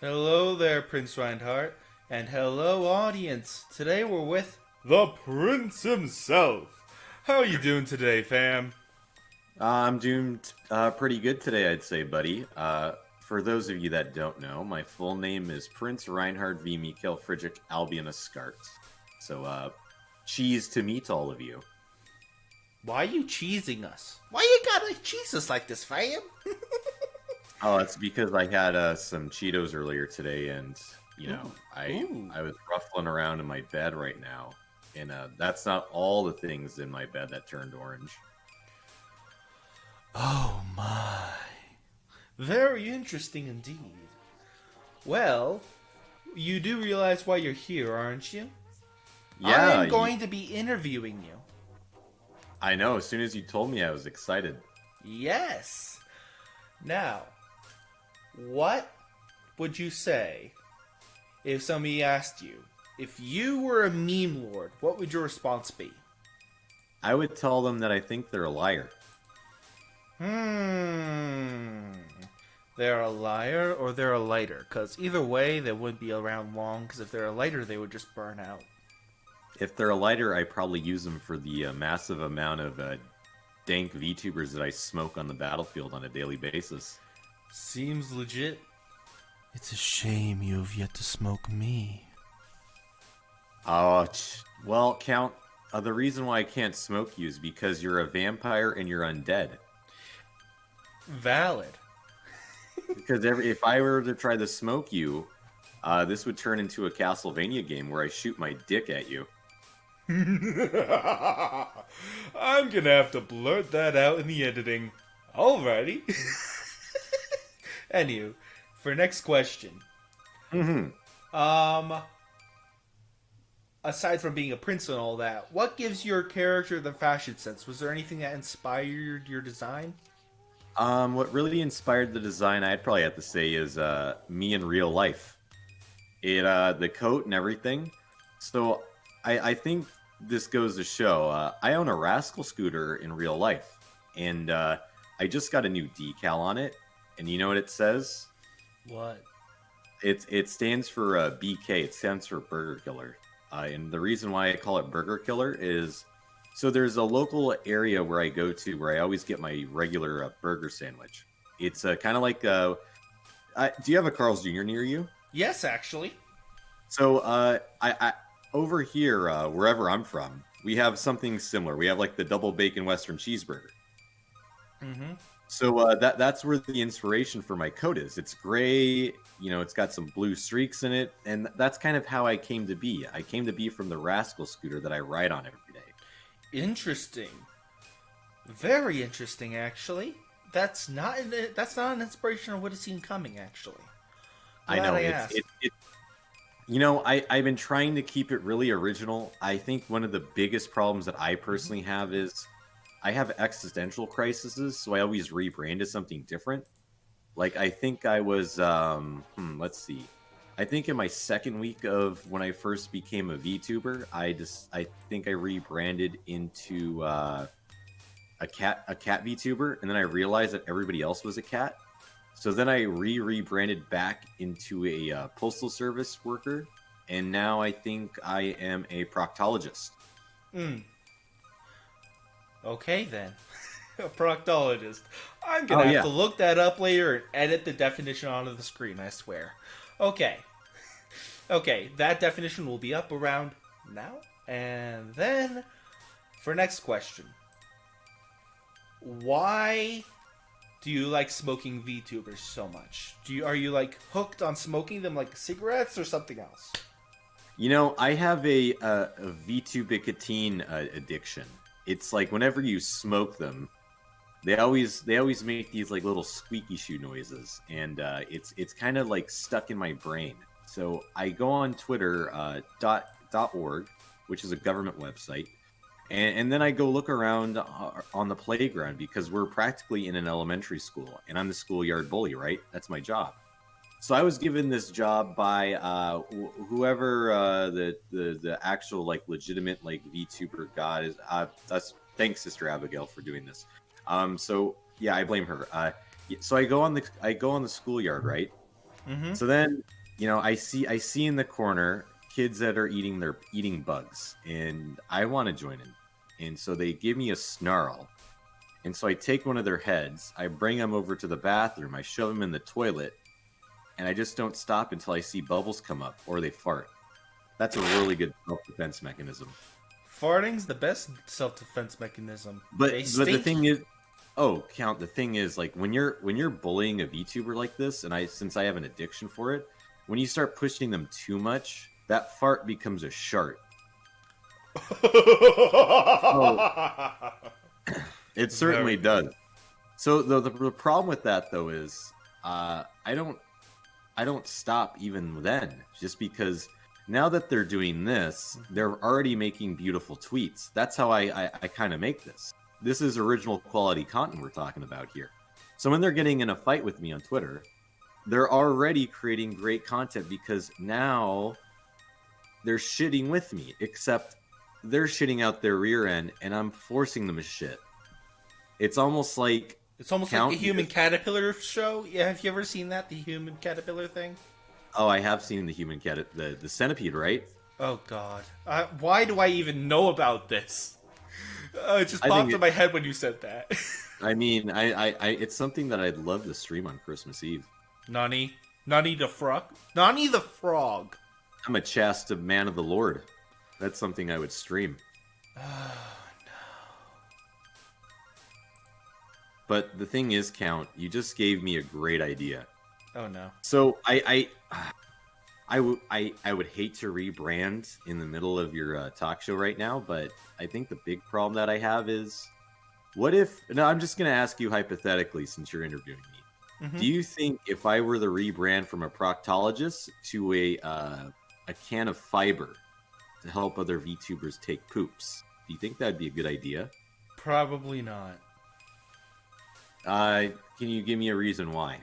Hello there, Prince Reinhardt, and hello, audience. Today we're with the Prince himself. How are you doing today, fam? I'm doing pretty good today, I'd say, buddy. For those of you that don't know, my full name is Prince Reinhard V. Mikhail Friedrich Albinus Skarts. So, cheese to meet all of you. Why are you cheesing us? Why you gotta cheese us like this, fam? Oh, it's because I had some Cheetos earlier today, and Ooh, I ooh. I was ruffling around in my bed right now, and that's not all the things in my bed that turned orange. Oh my. Very interesting indeed. Well, you do realize why you're here, aren't you? Yeah, I'm going to be interviewing you. I know. As soon as you told me, I was excited. Yes. Now, what would you say if somebody asked you, if you were a meme lord, what would your response be? I would tell them that I think they're a liar. Hmm. They're a liar or they're a lighter? Because either way, they wouldn't be around long. Because if they're a lighter, they would just burn out. If they're a lighter, I probably use them for the massive amount of dank VTubers that I smoke on the battlefield on a daily basis. Seems legit. It's a shame you have yet to smoke me. Oh, well, Count, the reason why I can't smoke you is because you're a vampire and you're undead. Valid. Because if I were to try to smoke you, this would turn into a Castlevania game where I shoot my dick at you. I'm gonna have to blurt that out in the editing. Alrighty. Anywho, for next question. Mm-hmm. Um, aside from being a prince and all that, what gives your character the fashion sense? Was there anything that inspired your design? What really inspired the design, I'd probably have to say, is me in real life. The coat and everything. So I think this goes to show. I own a Rascal scooter in real life, and I just got a new decal on it. And you know what it says? What? It stands for BK. It stands for Burger Killer. And the reason why I call it Burger Killer is so there's a local area where I go to where I always get my regular burger sandwich. It's kind of like do you have a Carl's Jr. near you? Yes, actually. So I over here wherever I'm from, we have something similar. We have like the double bacon Western cheeseburger. Mm-hmm. So that's where the inspiration for my coat is. It's gray, it's got some blue streaks in it, and that's kind of how I came to be. I came to be from the Rascal scooter that I ride on every day. Interesting. Very interesting, actually. That's not an inspiration I would have seen coming. Actually, I glad know I asked. I've been trying to keep it really original. I think one of the biggest problems that I Mm-hmm. personally have is I have existential crises, so I always rebrand as something different. Like I think I was let's see. I think in my second week of when I first became a VTuber, I think I rebranded into a cat VTuber, and then I realized that everybody else was a cat. So then I rebranded back into a postal service worker, and now I think I am a proctologist. Mm. Okay then. A proctologist. I'm Oh gonna have yeah, to look that up later and edit the definition onto the screen, I swear. Okay. Okay, that definition will be up around now. And then, for next question. Why do you like smoking VTubers so much? Are you like hooked on smoking them like cigarettes or something else? I have a VTube nicotine addiction. It's like whenever you smoke them, they always make these like little squeaky shoe noises, and it's kind of like stuck in my brain. So I go on Twitter .org, which is a government website, and then I go look around on the playground because we're practically in an elementary school, and I'm the schoolyard bully, right? That's my job. So I was given this job by whoever the actual like legitimate like VTuber god is. That's thanks, Sister Abigail, for doing this. So yeah, I blame her. So I go on the schoolyard, right? Mm-hmm. So then, I see in the corner kids that are eating bugs, and I want to join in. And so they give me a snarl. And so I take one of their heads, I bring them over to the bathroom, I shove them in the toilet, and I just don't stop until I see bubbles come up or they fart. That's a really good self-defense mechanism. Farting's the best self-defense mechanism. But They the stink. thing is, Count. The thing is, like when you're bullying a VTuber like this, and since I have an addiction for it, when you start pushing them too much, that fart becomes a shart. It certainly does. So the problem with that though is, I don't stop even then, just because now that they're doing this, they're already making beautiful tweets. That's how I kind of make this. This is original quality content we're talking about here. So when they're getting in a fight with me on Twitter, they're already creating great content because now they're shitting with me, except they're shitting out their rear end and I'm forcing them to shit. It's almost like a human caterpillar show. Yeah, have you ever seen that? The human caterpillar thing? Oh, I have seen the human cat, the centipede, right? Oh God, why do I even know about this? It just popped in my head when you said that. I mean, it's something that I'd love to stream on Christmas Eve. Nani the frog. Nani the frog. I'm a chaste man of the Lord. That's something I would stream. Oh no. But the thing is, Count, you just gave me a great idea. Oh no. So I would hate to rebrand in the middle of your talk show right now, but I think the big problem that I have is, what if? No, I'm just going to ask you hypothetically, since you're interviewing me. Mm-hmm. Do you think if I were to rebrand from a proctologist to a can of fiber to help other VTubers take poops, do you think that'd be a good idea? Probably not. Can you give me a reason why?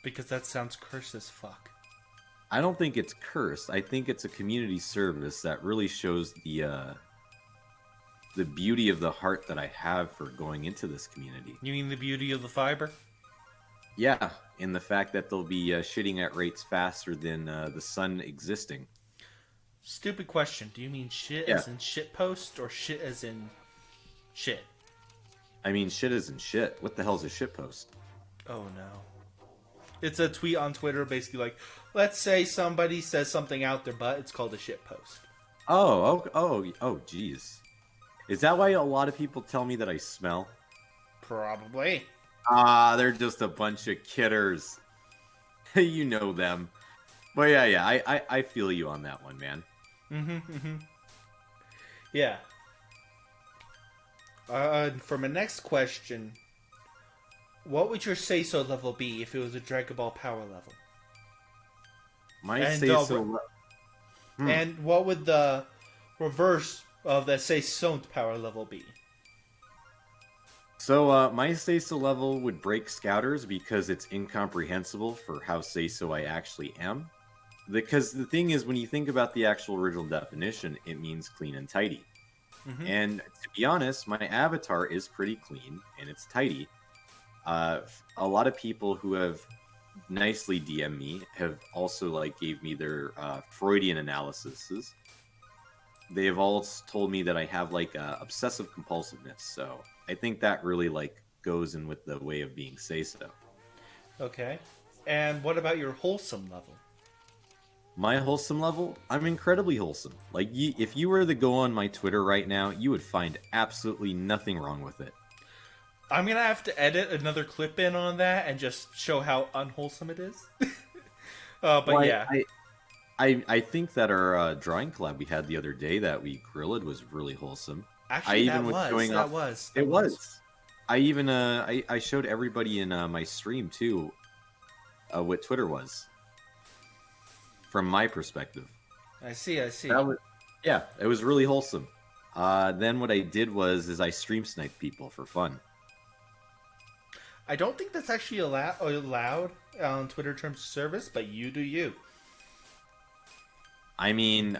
Because that sounds cursed as fuck. I don't think it's cursed. I think it's a community service that really shows the beauty of the heart that I have for going into this community. You mean the beauty of the fiber? Yeah, and the fact that they'll be shitting at rates faster than the sun existing. Stupid question. Do you mean shit as in shit post or shit as in shit? I mean shit as in shit. What the hell's a shit post? Oh no. It's a tweet on Twitter basically like, let's say somebody says something out their butt, it's called a shit post. Oh, jeez. Is that why a lot of people tell me that I smell? Probably. They're just a bunch of kidders. You know them. But yeah, I feel you on that one, man. Yeah. For my next question, what would your say-so level be if it was a Dragon Ball power level? My say-so... And what would the reverse of the say-so power level be? So, my say-so level would break Scouters because it's incomprehensible for how say-so I actually am. Because the thing is, when you think about the actual original definition, it means clean and tidy. And to be honest, my avatar is pretty clean and it's tidy. A lot of people who have nicely DM'd me have also gave me their Freudian analyses. They have all told me that I have obsessive compulsiveness, so I think that really goes in with the way of being say-so. Okay. And what about your wholesome level? My wholesome level? I'm incredibly wholesome. If you were to go on my Twitter right now, you would find absolutely nothing wrong with it. I'm gonna have to edit another clip in on that and just show how unwholesome it is. Yeah. I think that our drawing collab we had the other day that we grilled was really wholesome. Actually, that was. It was. I even I showed everybody in my stream too what Twitter was. From my perspective. I see. Yeah, it was really wholesome. Then what I did was I stream sniped people for fun. I don't think that's actually allowed on Twitter terms of service, but you do you. I mean,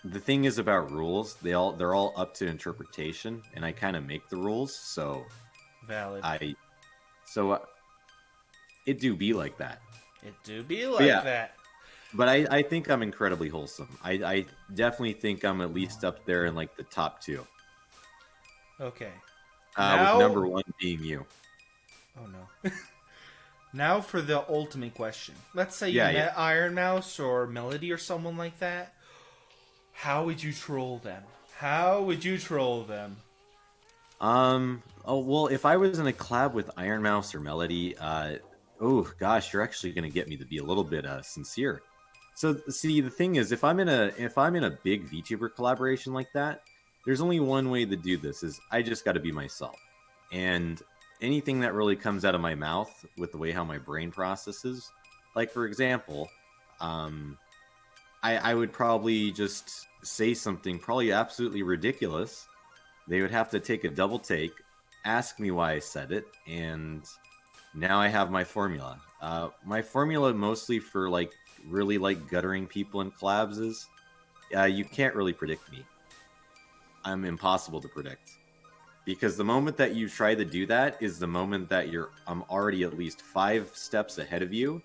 the thing is about rules, they're all up to interpretation, and I kind of make the rules, so valid. It do be like that. It do be But like yeah, that. but I think I'm incredibly wholesome. I definitely think I'm at least up there in like the top two. Okay. With Now, number one being you. oh no. Now for the ultimate question. Let's say you Yeah, yeah. met Iron Mouse or Melody or someone like that. How would you troll them? How would you troll them? Oh well, if I was in a collab with Iron Mouse or Melody, oh gosh, you're actually gonna get me to be a little bit sincere. So see, the thing is, if I'm in a big VTuber collaboration like that, there's only one way to do this: is I just got to be myself, and anything that really comes out of my mouth with the way how my brain processes, like for example, um, I would probably just say something probably absolutely ridiculous. They would have to take a double take, ask me why I said it, and now I have my formula. My formula mostly for like really like guttering people in collabs is you can't really predict me. I'm impossible to predict because the moment that you try to do that is the moment that I'm already at least 5 steps ahead of you,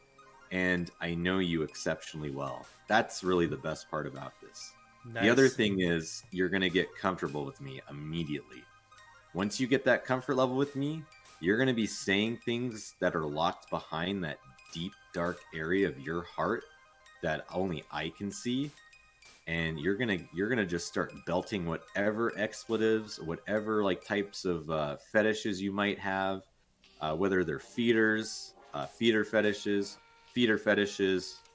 and I know you exceptionally well. That's really the best part about this. The other Nice. thing is you're going to get comfortable with me immediately. Once you get that comfort level with me, you're going to be saying things that are locked behind that deep, dark area of your heart that only I can see. And you're gonna just start belting whatever expletives, whatever like types of fetishes you might have, whether they're feeders, feeder fetishes,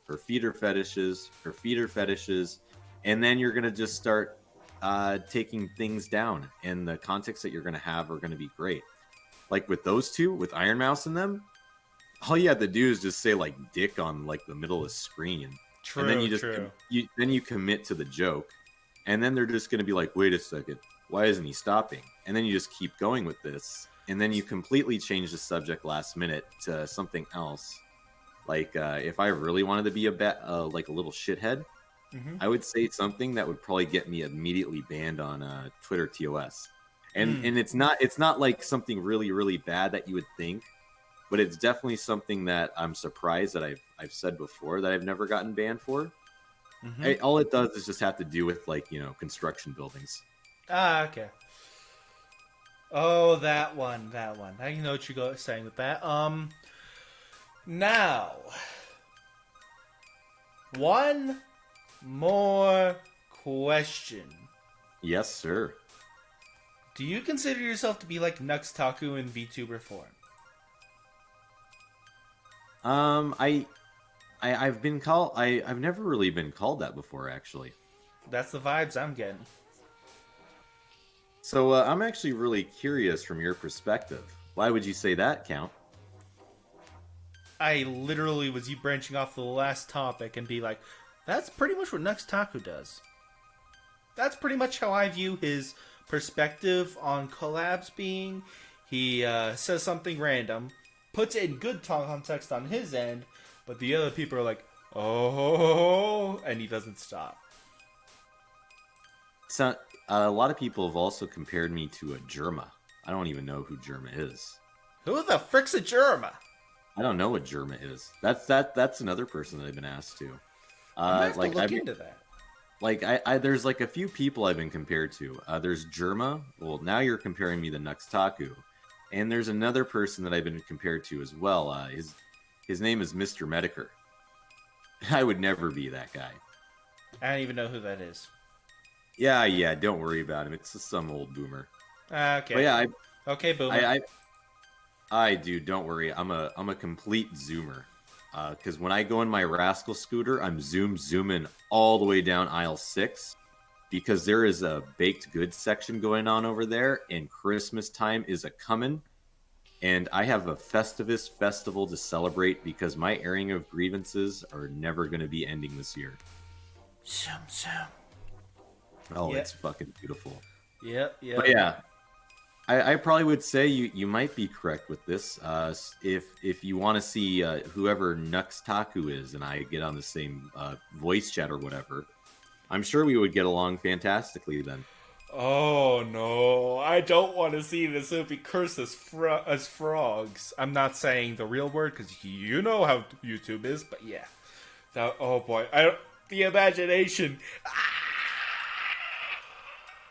or feeder fetishes, or feeder fetishes, and then you're gonna just start taking things down, and the context that you're gonna have are gonna be great. Like with those two, with Iron Mouse in them, all you have to do is just say like "dick" on like the middle of the screen, and then True, true. you commit to the joke, and then they're just gonna be like, "Wait a second, why isn't he stopping?" And then you just keep going with this, and then you completely change the subject last minute to something else. Like if I really wanted to be like a little shithead, Mm-hmm. I would say something that would probably get me immediately banned on Twitter TOS. And Mm. and it's not like something really really bad that you would think, but it's definitely something that I'm surprised that I've said before that I've never gotten banned for. Mm-hmm. All it does is just have to do with like construction buildings. Ah, okay. Oh, that one, that one. I know what you're saying with that. Now, one more question. Yes, sir. Do you consider yourself to be like nuxtaku in VTuber form? I've been called I've never really been called that before actually. That's the vibes I'm getting. So I'm actually really curious from your perspective. Why would you say that, Count? I literally was you branching off the last topic and be like, that's pretty much what nuxtaku does. That's pretty much how I view his perspective on collabs being. He says something random, puts it in good context on his end, but the other people are like, oh, and he doesn't stop. So, a lot of people have also compared me to a Germa. I don't even know who Germa is. Who the frick's a Germa? I don't know what Germa is. That's another person that I've been asked to. I'm gonna have Like to look I've into that. like I there's like a few people I've been compared to. There's Germa. Well, now you're comparing me to Nuxtaku, and there's another person that I've been compared to as well. His name is Mr. Mediker. I would never be that guy. I don't even know who that is. Yeah, don't worry about him. It's just some old boomer. Okay. But yeah, Okay, boomer. I do. Don't worry. I'm a complete zoomer. Because when I go in my Rascal scooter, I'm zooming all the way down aisle 6, because there is a baked goods section going on over there, and Christmas time is a coming, and I have a Festivus festival to celebrate because my airing of grievances are never going to be ending this year. Zoom, zoom. Oh, Yep. It's fucking beautiful. Yep. But yeah, I probably would say you might be correct with this. If you want to see whoever Nuxtaku is and I get on the same voice chat or whatever, I'm sure we would get along fantastically then. Oh no, I don't want to see this movie cursed as frogs. I'm not saying the real word because you know how YouTube is, but yeah. Oh boy, the imagination.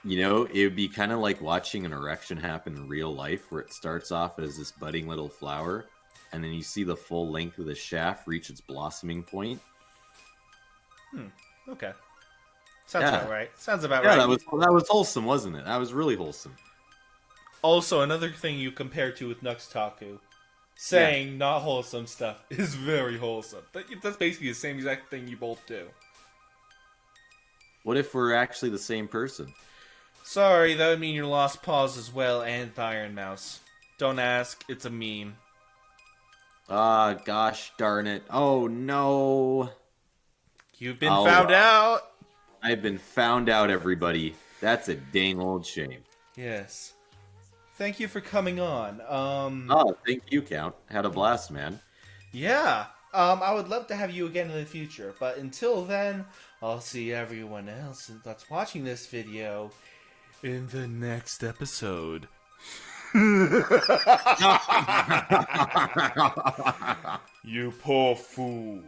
You know, it would be kind of like watching an erection happen in real life, where it starts off as this budding little flower, and then you see the full length of the shaft reach its blossoming point. Okay. Sounds Yeah. about right. Sounds about Yeah, right. that was wholesome, wasn't it? That was really wholesome. Also, another thing you compare to with nuxtaku, saying not wholesome stuff is very wholesome. That's basically the same exact thing you both do. What if we're actually the same person? Sorry, that would mean your lost paws as well, and the Iron Mouse. Don't ask, it's a meme. Ah, gosh darn it. Oh, no. You've been found out! I've been found out, everybody. That's a dang old shame. Yes. Thank you for coming on. Oh, thank you, Count. Had a blast, man. Yeah. I would love to have you again in the future, but until then, I'll see everyone else that's watching this video in the next episode. You poor fool.